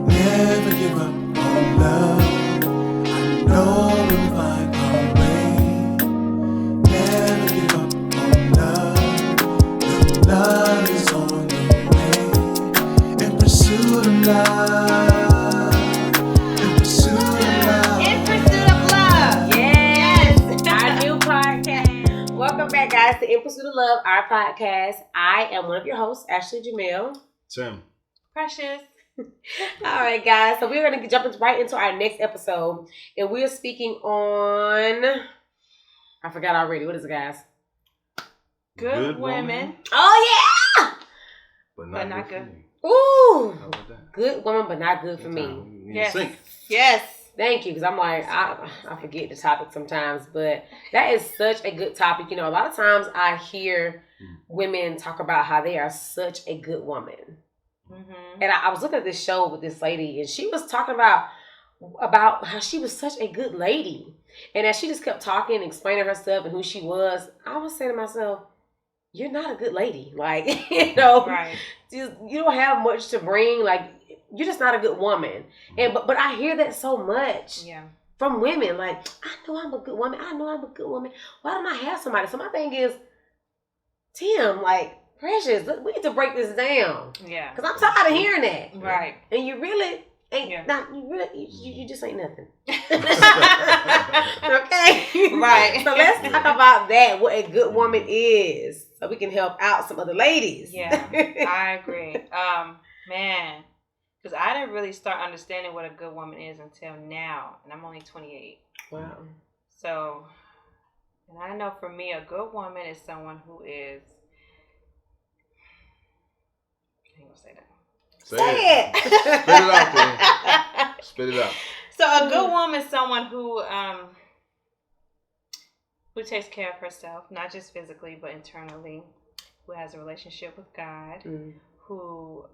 Never give up on love. I know we'll find our way. Never give up on love. The love is on the way. In pursuit of love. In pursuit of love. In Pursuit of Love. Yes. Our new podcast. Welcome back, guys, to In Pursuit of Love, our podcast. I am one of your hosts, Ashley Jamil. Tim. Precious. All right, guys. So we're going to jump right into our next episode. And we're speaking on... I forgot already. What is it, guys? Good woman. Oh, yeah! But not good. For me. Ooh. How about that? Good woman, but not good for me. Yes. Yes. Thank you, because I'm like, I forget the topic sometimes, but that is such a good topic. You know, a lot of times I hear women talk about how they are such a good woman. Mm-hmm. And I was looking at this show with this lady, and she was talking about how she was such a good lady. And as she just kept talking, explaining herself and who she was, I was saying to myself, you're not a good lady. Like, you know, right. you don't have much to bring. Like, you're just not a good woman. And but I hear that so much from women. Like, I know I'm a good woman. I know I'm a good woman. Why don't I have somebody? So my thing is, Tim, like, Precious, we need to break this down. Yeah. Because I'm tired of hearing that. Right. And you really ain't not. You just ain't nothing. Okay. Right. So let's talk about that. What a good woman is, so we can help out some other ladies. Yeah, I agree. Man, because I didn't really start understanding what a good woman is until now, and I'm only 28. Wow. So, and I know for me, a good woman is someone who is. I ain't gonna say that. Say it. Spit it out there. Spit it out. So a good woman is someone who takes care of herself, not just physically but internally, who has a relationship with God, who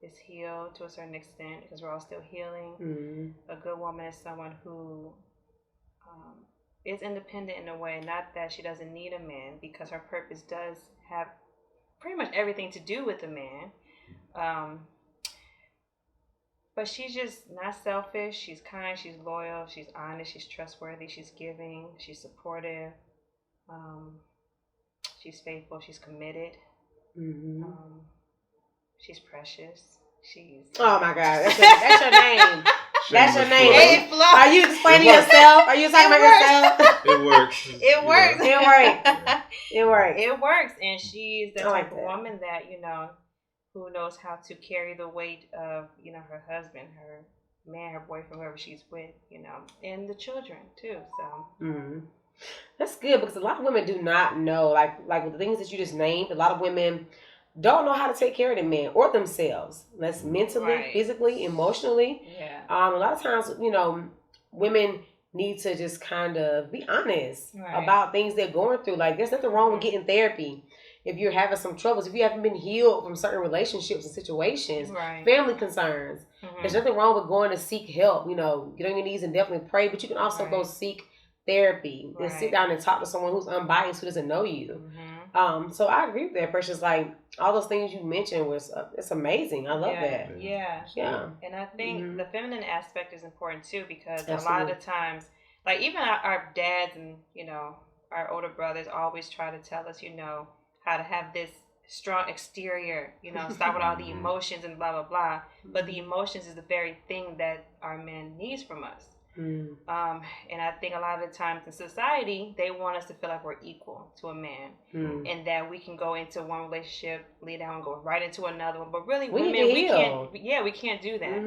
is healed to a certain extent because we're all still healing. A good woman is someone who is independent in a way, not that she doesn't need a man, because her purpose does have pretty much everything to do with a man. But she's just not selfish. She's kind. She's loyal. She's honest. She's trustworthy. She's giving. She's supportive. She's faithful. She's committed. She's precious. She's. Oh my God, that's your name. That's your name. Hey, are you explaining yourself? Are you talking about yourself? It works. It works. It works. It works. It works. And she's the like type of woman that, you know, who knows how to carry the weight of, you know, her husband, her man, her boyfriend, whoever she's with, you know, and the children too. So that's good, because a lot of women do not know, like with the things that you just named. A lot of women don't know how to take care of their men or themselves. That's mentally, physically, emotionally. Yeah. A lot of times, you know, women need to just kind of be honest about things they're going through. Like, there's nothing wrong with getting therapy. If you're having some troubles, if you haven't been healed from certain relationships and situations, family concerns, there's nothing wrong with going to seek help. You know, get on your knees and definitely pray, but you can also go seek therapy and sit down and talk to someone who's unbiased, who doesn't know you. So I agree with that, Precious. Like, all those things you mentioned it's amazing. I love that. Yeah. And I think the feminine aspect is important too, because a lot of the times, like, even our dads and, you know, our older brothers always try to tell us, you know, how to have this strong exterior, you know, stop with all the emotions and blah, blah, blah. But the emotions is the very thing that our man needs from us. And I think a lot of the times in society, they want us to feel like we're equal to a man, and that we can go into one relationship, lead down, and go right into another one. But really, women, we can't. Yeah, we can't do that.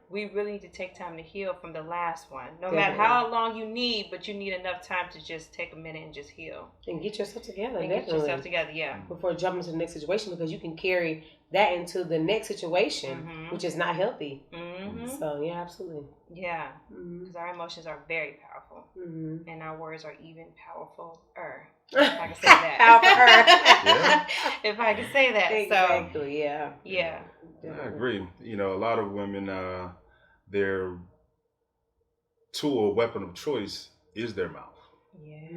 We really need to take time to heal from the last one, no matter how long you need. But you need enough time to just take a minute and just heal and get yourself together. Get yourself together, before jumping to the next situation, because you can carry that into the next situation, which is not healthy. So yeah, absolutely. Yeah, because our emotions are very powerful, and our words are even powerful. If I can say that. If I can say that. Exactly. Yeah. I agree. You know, a lot of women, their tool or weapon of choice is their mouth. Yeah.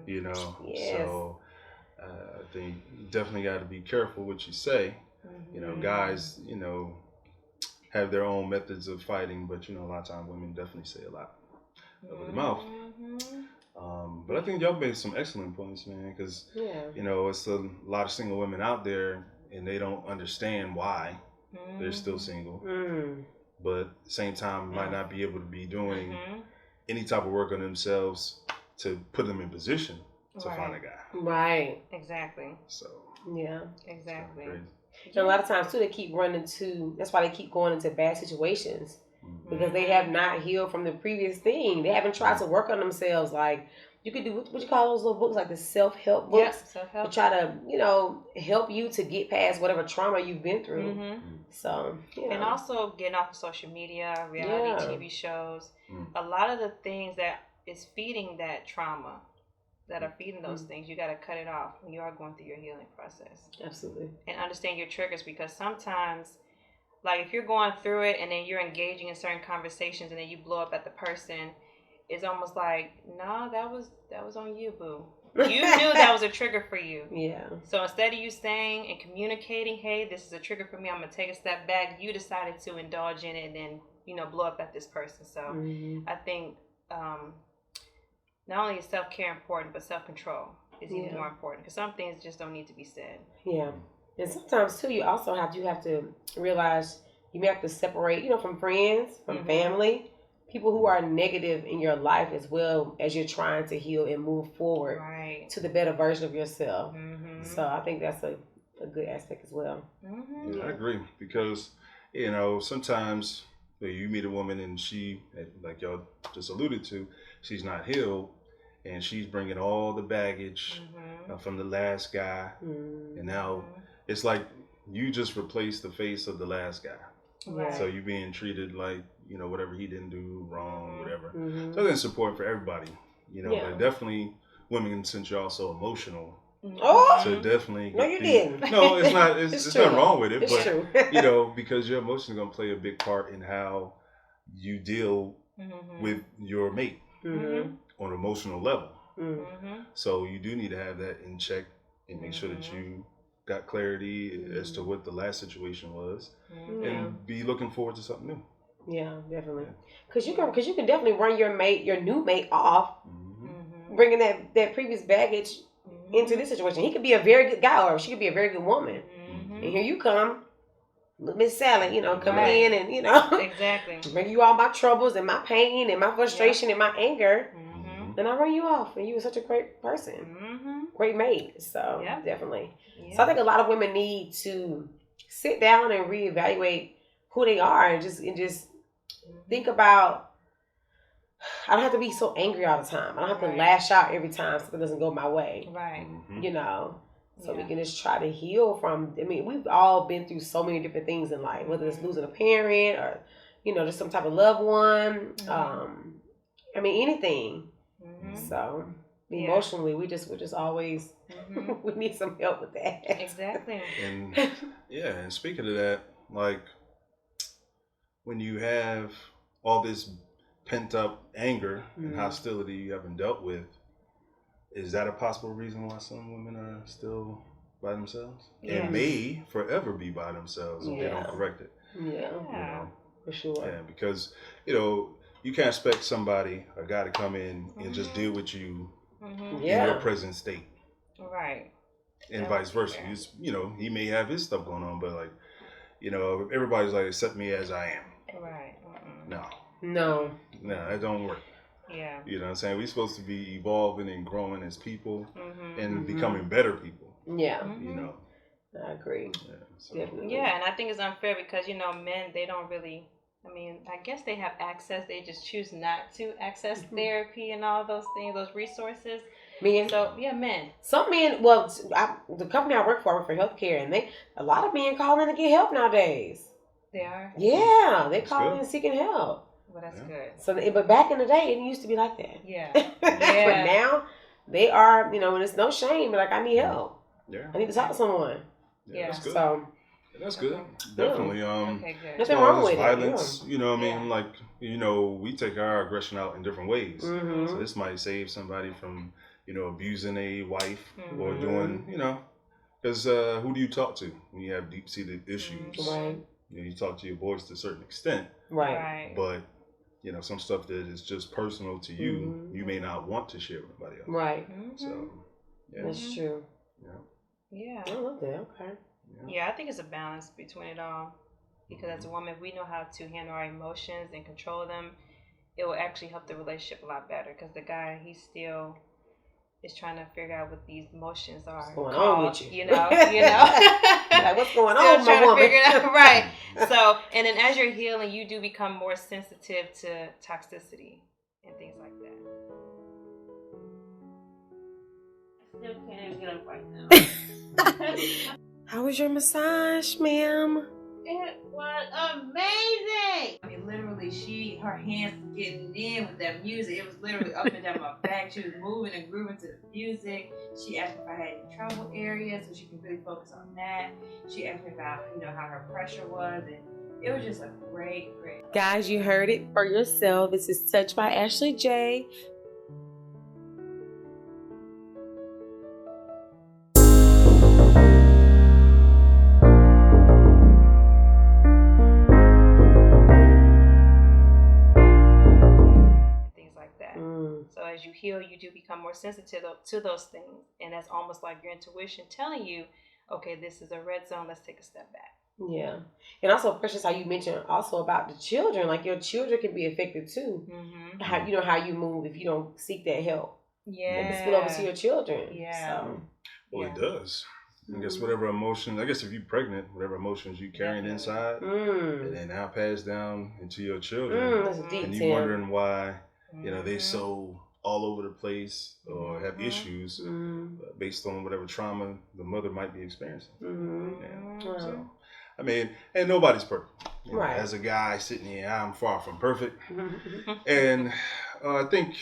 You know, yes. so I think you definitely got to be careful what you say. You know, guys, you know, have their own methods of fighting, but you know, a lot of times women definitely say a lot over the mouth. But I think y'all made some excellent points, man, because you know, it's a lot of single women out there, and they don't understand why they're still single. But at the same time, might not be able to be doing any type of work on themselves to put them in position to find a guy. Right. Exactly. So. Yeah. Exactly. And a lot of times too, they keep running to. That's why they keep going into bad situations because they have not healed from the previous thing. They haven't tried to work on themselves. Like you could do what you call those little books, like the self-help books, self-help. to try to help you to get past whatever trauma you've been through. So and also getting off of social media, reality TV shows, a lot of the things that is feeding that trauma, that are feeding those things, you got to cut it off when you are going through your healing process. Absolutely. And understand your triggers, because sometimes, like if you're going through it and then you're engaging in certain conversations and then you blow up at the person, it's almost like, no, that was on you, boo. You knew that was a trigger for you. Yeah. So instead of you saying and communicating, hey, this is a trigger for me, I'm going to take a step back, you decided to indulge in it and then, blow up at this person. So I think not only is self-care important, but self-control is even more important, because some things just don't need to be said. Yeah. And sometimes too, you also have to realize you may have to separate, from friends, from family, people who are negative in your life, as well as you're trying to heal and move forward to the better version of yourself. So I think that's a good aspect as well. Yeah, I agree, because sometimes you meet a woman and she, like y'all just alluded to, she's not healed, and she's bringing all the baggage from the last guy, and now it's like you just replaced the face of the last guy. Right. So you're being treated like whatever he didn't do wrong, whatever. So I think it's important for everybody, but definitely women, since you're also emotional. So definitely. No, you didn't. No, it's not. It's nothing wrong with it. It's but true. because your emotions are gonna play a big part in how you deal with your mate on an emotional level. So you do need to have that in check and make sure that you got clarity as to what the last situation was, and be looking forward to something new. Yeah, definitely. Because you can definitely run your new mate off, bringing that previous baggage into this situation. He could be a very good guy, or she could be a very good woman, and here you come, Miss Sally, coming in and exactly bring you all my troubles and my pain and my frustration and my anger, and I run you off, and you were such a great person, great mate. So definitely. So I think a lot of women need to sit down and reevaluate who they are, and just think about, I don't have to be so angry all the time. I don't have to lash out every time something doesn't go my way. Right. So we can just try to heal from, we've all been through so many different things in life, whether it's losing a parent or, just some type of loved one. Anything. So emotionally, we're just always, we need some help with that. Exactly. And speaking of that, like, when you have all this pent up anger and hostility you haven't dealt with, is that a possible reason why some women are still by themselves and may forever be by themselves if they don't correct it? For sure. Yeah, because you can't expect a guy to come in and just deal with you in your present state, right? And vice versa. He may have his stuff going on, but like, everybody's like, accept me as I am. Right. No, that don't work. Yeah. You know what I'm saying? We're supposed to be evolving and growing as people and becoming better people. Yeah. I agree. Definitely. Yeah, and I think it's unfair because, men, they don't really, I guess they have access. They just choose not to access therapy and all those things, those resources. Men. So, men. Some men, the company I work for healthcare, and a lot of men call in to get help nowadays. They are? Yeah, they call in seeking help. Well, that's good. So, but back in the day, it used to be like that. Yeah. But now, they are, and it's no shame, but like, I need help. Yeah. I need to talk to someone. Yeah. That's good. So, that's good. Definitely. Okay, good. Nothing wrong with violence, it. Like, we take our aggression out in different ways. So this might save somebody from, abusing a wife or doing, Because who do you talk to when you have deep-seated issues? Right. You talk to your boys to a certain extent. Right. But, some stuff that is just personal to you, you may not want to share with anybody else. Right. So, yeah. That's true. Yeah. I love that. Okay. Yeah, I think it's a balance between it all. Because as a woman, if we know how to handle our emotions and control them, it will actually help the relationship a lot better. Because the guy, he still is trying to figure out what these emotions are. What's going on with you? Like, what's going still on, trying my to woman? figure it out. Right. So, and then as you're healing, you do become more sensitive to toxicity and things like that. I still can't even get up right now. How was your massage, ma'am? It was amazing. I mean, literally, her hands were getting in with that music. It was literally up and down my back. She was moving and grooving to the music. She asked me if I had any trouble areas so she could really focus on that. She asked me about, how her pressure was, and it was just a great. Guys, you heard it for yourself. This is Touched by Ashley J. So as you heal, you do become more sensitive to those things. And that's almost like your intuition telling you, okay, this is a red zone. Let's take a step back. Yeah. And also, Precious, how you mentioned also about the children. Like, your children can be affected too. Mm-hmm. How you move if you don't seek that help. Yeah. And it spill over to your children. Yeah. So, Well, it does. I guess whatever emotions, if you're pregnant, whatever emotions you carrying inside, and then now pass down into your children. That's a deep and you're wondering why, they so all over the place or have issues based on whatever trauma the mother might be experiencing. So, and nobody's perfect. Right. As a guy sitting here, I'm far from perfect. And I think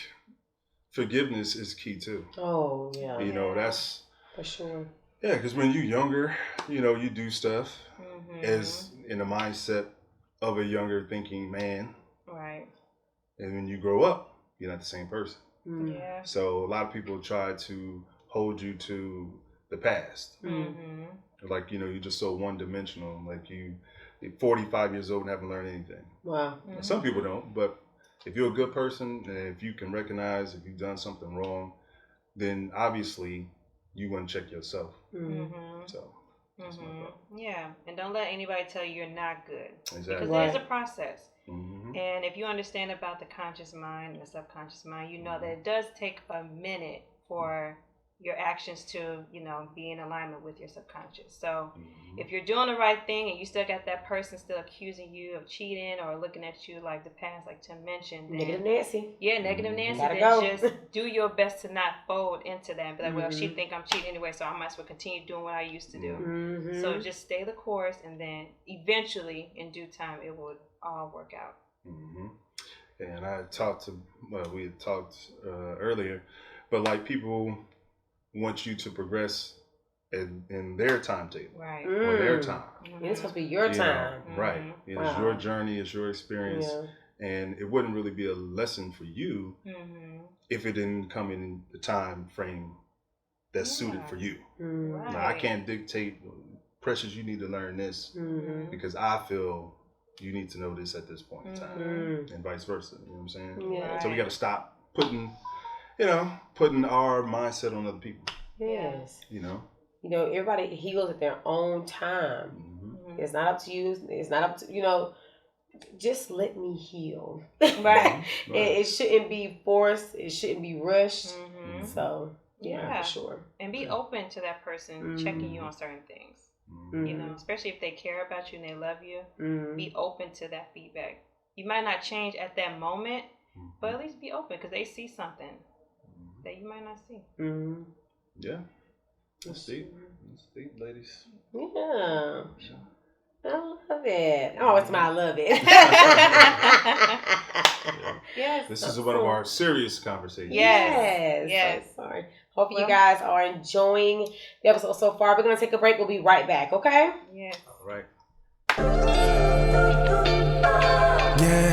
forgiveness is key too. Oh, yeah. That's... For sure. Yeah, because when you're younger, you do stuff as in the mindset of a younger thinking man. Right. And when you grow up, you're not the same person. Yeah. So a lot of people try to hold you to the past. Like, you're just so one-dimensional. Like you're 45 years old and haven't learned anything. Wow. Some people don't, but if you're a good person and if you can recognize if you've done something wrong, then obviously you want to check yourself. So that's my thought. Yeah, and don't let anybody tell you you're not good. Exactly. Because there's a process. And if you understand about the conscious mind and the subconscious mind, you know that it does take a minute for your actions to, be in alignment with your subconscious. So if you're doing the right thing and you still got that person still accusing you of cheating or looking at you like the past, like Tim mentioned. Then, Negative Nancy. Yeah, negative Nancy. Gotta then go. just do your best to not fold into that and be like, well, she think I'm cheating anyway, so I might as well continue doing what I used to do. So just stay the course, and then eventually, in due time, it will all work out. And we had talked earlier, but like people want you to progress in their timetable, right? Or their time. It's supposed to be your time, right? It's your journey, it's your experience, and it wouldn't really be a lesson for you if it didn't come in the time frame that's suited for you. Right. Now, I can't dictate, Precious, you need to learn this because I feel you need to know this at this point in time, and vice versa. You know what I'm saying? Yeah. So we got to stop putting our mindset on other people. Yes. Everybody heals at their own time. It's not up to you. It's not up to, just let me heal. Right? It shouldn't be forced. It shouldn't be rushed. So, yeah, for sure. And be open to that person checking you on certain things. Especially if they care about you and they love you. Be open to that feedback. You might not change at that moment, but at least be open because they see something that you might not see. Yeah. That's deep. That's deep, ladies. Yeah. I love it. Oh, it's my love it. Yes. This is one of our serious conversations. Yes. So sorry. Hope you guys are enjoying the episode so far. We're going to take a break. We'll be right back, okay? Yes. All right. Yeah.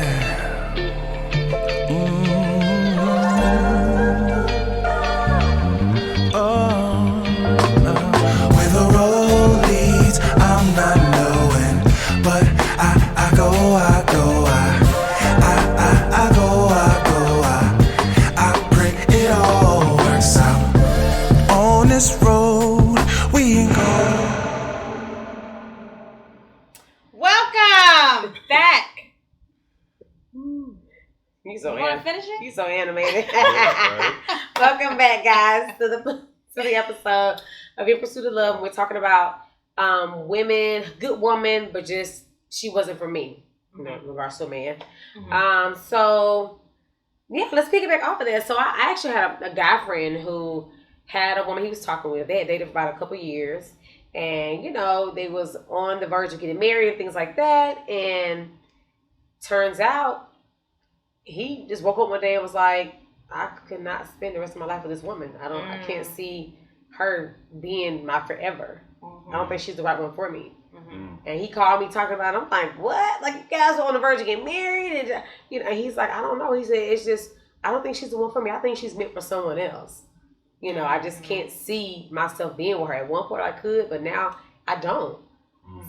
With a roll this road we ain't going. Welcome back. You so want to finish it? You so animated. Right. Welcome back, guys, to the episode of In Pursuit of Love. We're talking about women, good woman, but just she wasn't for me. You know, regards to a man. Mm-hmm. So yeah, let's pick it back off of that. So I actually had a guy friend who had a woman he was talking with. They had dated for about a couple years, and you know they was on the verge of getting married and things like that. And turns out he just woke up one day and was like, I could not spend the rest of my life with this woman. I can't see her being my forever. I don't think she's the right one for me. And he called me talking about it. I'm like, what? Like, you guys are on the verge of getting married? And, you know, and he's like, I don't know. He said, it's just, I don't think she's the one for me. I think she's meant for someone else. You know, I just can't see myself being with her. At one point I could, but now I don't.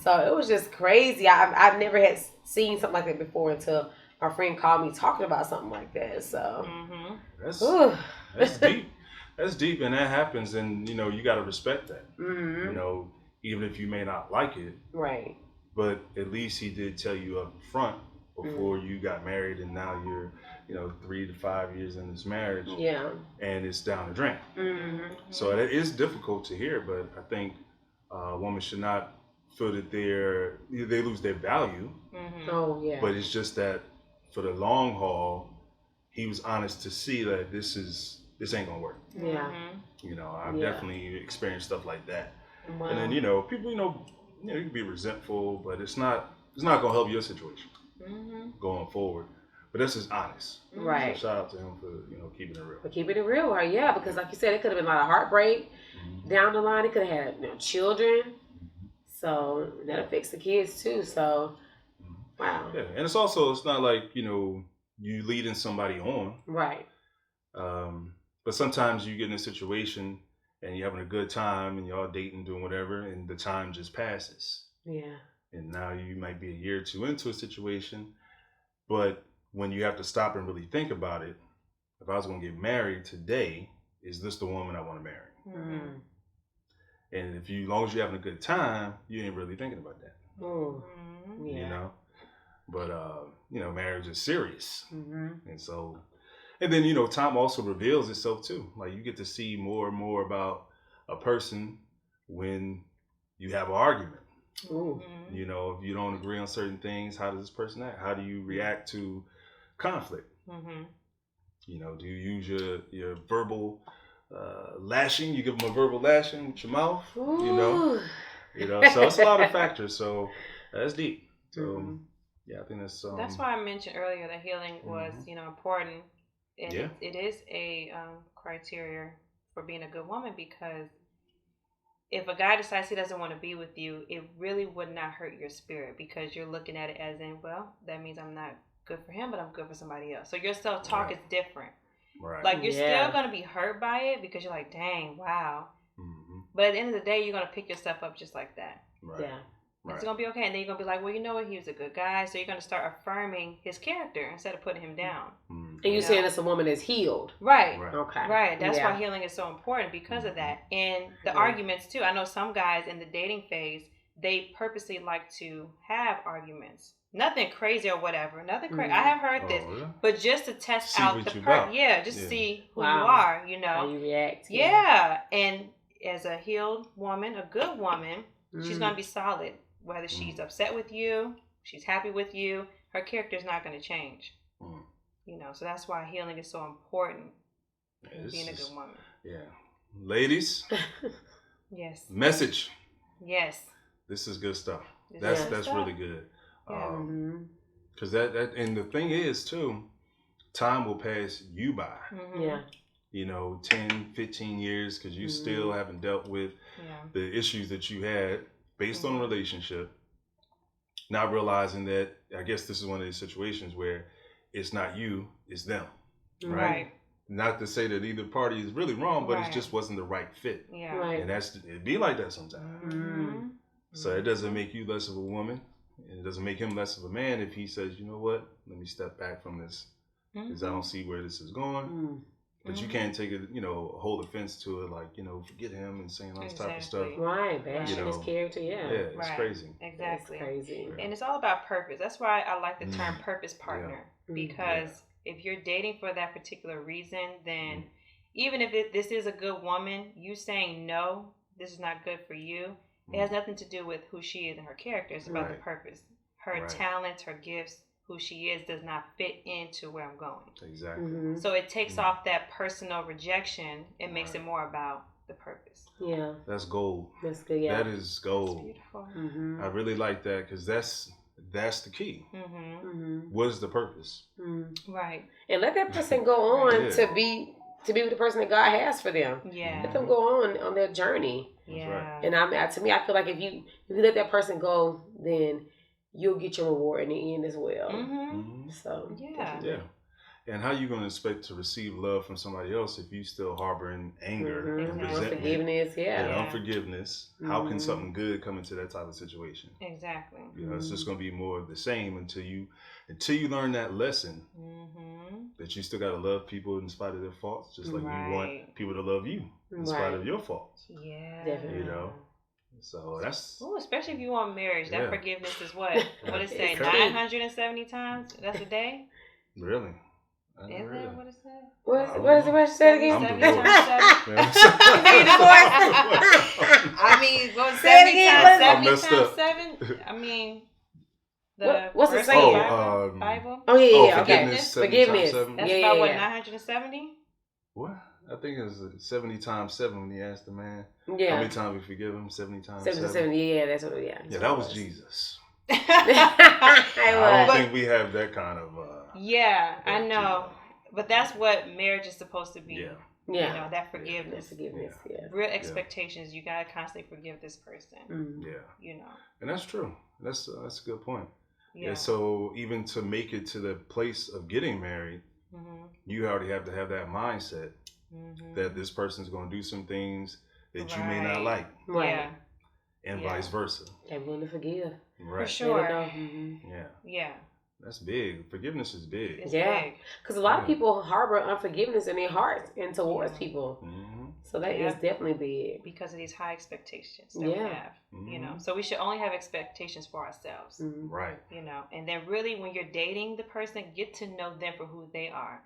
So it was just crazy. I've never had seen something like that before until my friend called me talking about something like that. So that's deep. That's deep, and that happens, and you know you got to respect that. You know, even if you may not like it, right? But at least he did tell you up front before you got married, and now you're, you know, 3 to 5 years in this marriage, and it's down the drain. So it is difficult to hear, but I think a woman should not feel that they lose their value. Oh yeah. But it's just that for the long haul, he was honest to see that this ain't gonna work. Yeah. You know, I've definitely experienced stuff like that. Wow. And then, you know, people, you can be resentful, but it's not gonna help your situation going forward. But that's just honest. Right. So shout out to him for, you know, keeping it real. For keeping it real, right? Yeah, because like you said, it could have been a lot of heartbreak down the line. It could have had children. So that affects the kids too. So wow. Yeah, and it's not like, you know, you leading somebody on. Right. But sometimes you get in a situation and you're having a good time and you're all dating, doing whatever, and the time just passes. Yeah. And now you might be a year or two into a situation, but when you have to stop and really think about it, if I was going to get married today, is this the woman I want to marry? And as long as you're having a good time, you ain't really thinking about that. Yeah. You know? But, you know, marriage is serious. And so, and then, you know, time also reveals itself too. Like you get to see more and more about a person when you have an argument. You know, if you don't agree on certain things, how does this person act? How do you react to conflict? You know, do you use your verbal lashing? You give them a verbal lashing with your mouth? You know, so it's a lot of factors. So that's deep. So yeah, I think that's why I mentioned earlier that healing was, you know, important. And it is a criteria for being a good woman, because if a guy decides he doesn't want to be with you, it really would not hurt your spirit, because you're looking at it as in, well, that means I'm not good for him, but I'm good for somebody else. So your self-talk is different. Right. Like you're still going to be hurt by it because you're like, dang, wow. But at the end of the day, you're going to pick yourself up just like that. Right. Yeah. It's going to be okay. And then you're going to be like, well, you know what? He was a good guy. So you're going to start affirming his character instead of putting him down. And you're saying that's a woman that's healed. Right. Okay. Right. That's why healing is so important, because of that. And the arguments too. I know some guys in the dating phase, they purposely like to have arguments. Nothing crazy or whatever. Nothing crazy. I have heard this. Yeah. But just to test out the person. Yeah. Just see who you are, you know. How you react. Yeah. And as a healed woman, a good woman, she's going to be solid. Whether she's upset with you, she's happy with you, her character is not going to change. You know, so that's why healing is so important in being a good woman. Yeah. Ladies. Yes. Message. Yes. This is good stuff. That's really good. Because that and the thing is too, time will pass you by. Yeah. You know, 10, 15 years, because you still haven't dealt with the issues that you had based on a relationship, not realizing that, I guess this is one of these situations where it's not you, it's them. Right? Not to say that either party is really wrong, but it just wasn't the right fit. Yeah. Right. And it'd be like that sometimes. So it doesn't make you less of a woman. And it doesn't make him less of a man if he says, you know what, let me step back from this because I don't see where this is going. But you can't take it, hold offense to it, like, forget him and saying all this type of stuff. Right, bashing his character, yeah. Yeah, it's crazy. Exactly. It's crazy. And it's all about purpose. That's why I like the term purpose partner. Because if you're dating for that particular reason, then even if this is a good woman, you saying no, this is not good for you, it has nothing to do with who she is and her character. It's about the purpose. Her talents, her gifts, who she is does not fit into where I'm going. Exactly. So it takes off that personal rejection and makes it more about the purpose. Yeah. That's gold. That's good, yeah. That is gold. That's beautiful. I really like that because that's the key. What is the purpose? Right. And let that person go on to be with the person that God has for them. Yeah. Let them go on their journey. Yeah. And to me, I feel like if you let that person go, then you'll get your reward in the end as well. So yeah. And how you going to expect to receive love from somebody else if you still harboring anger and resentment, unforgiveness? Unforgiveness. How can something good come into that type of situation? Exactly. It's just going to be more of the same until you learn that lesson. That you still got to love people in spite of their faults, just like you want people to love you in spite of your faults. Yeah. Definitely. So that's... Ooh, especially if you want marriage. That forgiveness is what? What it say? 970 times? That's a day? Really? Is that what it said? What is it say again? 70 times 7? I mean, what, 70 times 7? I mean... What's it saying? Bible? Oh, yeah, okay. Forgiveness. That's about what, 970? What? I think it was 70 times 7 when he asked the man how many times we forgive him. 70 times 7. 70, yeah, that's what it is. Yeah, that was Jesus. I don't think we have that kind of... I know. But that's what marriage is supposed to be. Yeah. That forgiveness. Real expectations. You got to constantly forgive this person. And that's true. That's a good point. Yeah. So even to make it to the place of getting married, you already have to have that mindset that this person's going to do some things that you may not like. Right. And vice versa. They're willing to forgive. Right. For sure. Yeah. That's big. Forgiveness is big. It's big. Because a lot of people harbor unforgiveness in their hearts and towards people. So that is definitely big. Because of these high expectations that we have. So we should only have expectations for ourselves. Right. And then really when you're dating the person, get to know them for who they are.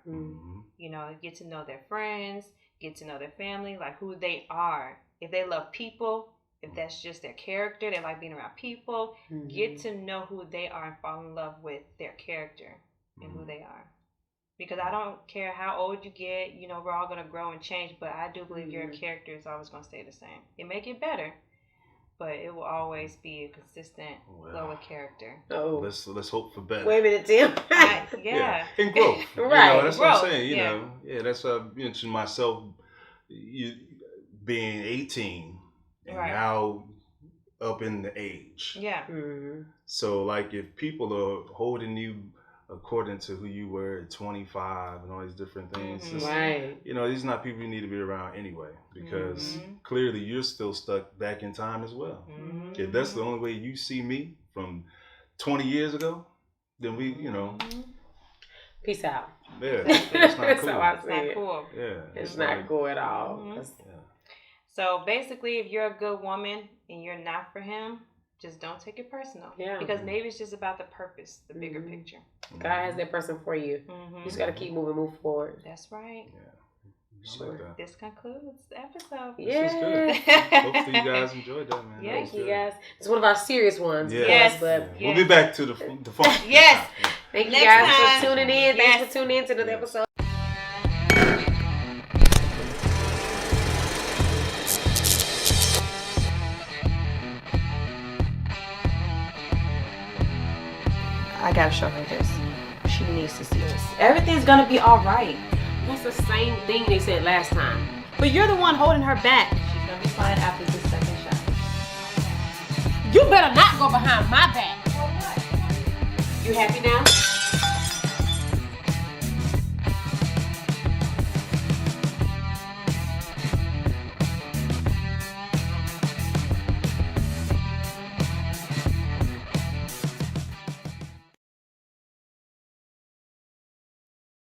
Get to know their friends, get to know their family, like who they are. If they love people, if that's just their character, they like being around people, get to know who they are and fall in love with their character and who they are. Because I don't care how old you get, we're all going to grow and change, but I do believe your character is always going to stay the same. It may get better, but it will always be a consistent flow with character. Oh, let's hope for better. Wait a minute, Tim. And growth. Right. That's what I'm saying. That's why I mentioned myself being 18 and now up in the age. Yeah. So like if people are holding you according to who you were at 25 and all these different things. These are not people you need to be around anyway, because clearly you're still stuck back in time as well. If that's the only way you see me from 20 years ago, then we, peace out. Yeah, it's not cool. So I it's not cool. Yeah, it's not cool at all. So basically, if you're a good woman and you're not for him, just don't take it personal. Yeah. Because maybe it's just about the purpose, the bigger picture. God has that person for you. You just got to keep move forward. That's right. Yeah. Sure. Like this concludes the episode. This was good. Hopefully you guys enjoyed that, man. Thank you guys. It's one of our serious ones. But we'll be back to the fun. Yes. Thank you guys for tuning in. Thanks for tuning in to the episode. I gotta show her this. She needs to see this. Everything's gonna be all right. That's the same thing they said last time. But you're the one holding her back. She's gonna be fine after this second shot. You better not go behind my back. You happy now?